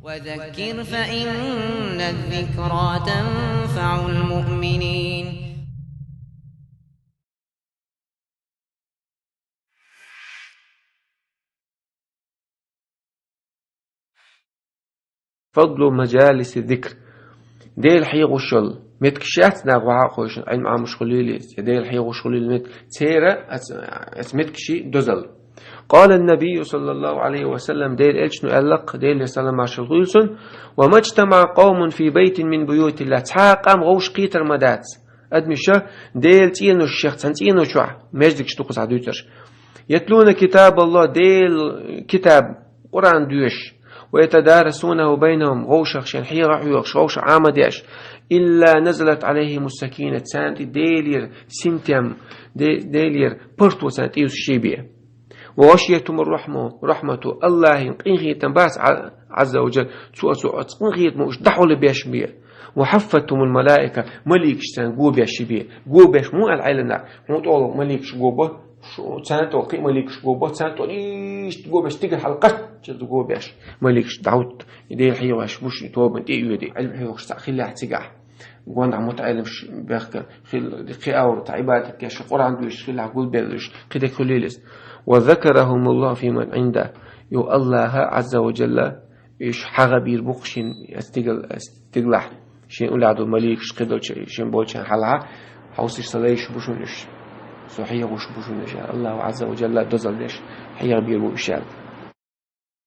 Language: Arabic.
وذكر فإن الذكرى تنفع المؤمنين. فضل مجالس الذكر ديل حي غشل متكشات ناقوا خوش علم عام مشغوليليس ديل حي غشوليل مت تيرا متكشي دزل. قال النبي صلى الله عليه وسلم ديل إلشنو ألق ديل سلام عشر وما اجتمع قوم في بيت من بيوت الله تحاقم غوش قيتر مدات أدمشة ديل تينو الشيخ تنتينو شوع مجدك شتوقس عدوتر يتلون كتاب الله ديل كتاب قرآن دوش ويتدارسونه بينهم غوش خشين حيرا حيوخش غوش عامديش إلا نزلت عليهم السكينة سانت ديلير سنتيم ديلير برتو سانت إيوس الشيبية وغشيتهم رحمة الله إنغي تنباس عز وجل سوء إنغي موش دحول بيش بيه وحفتهم الملائكة مليك سان جو بيش بيه جو بيش مو العيلنا مو تقول مليك شجوبه سانتو قي مليك شجوبه سانتو إيش جو بيش تيجي حلقة جو بيش مليك دعوت يدي الحيوش مش يتوب من يدي علم حيوش تأخيل له تجاه وان عم متعلم بيخك خي أور تعباتك يا شقور عنده يشخيل عقول بيلش كده كليلس وذكرهم الله في من عنده يو الله عز وجل إيش حاجة بيربخشين استقلح شين أولي عدو المليك شقدر شين بولشين حلها حوصيش صليش بوشونش صحيح وش بوشونش الله عز وجل دزل ليش حيا بيربو إشال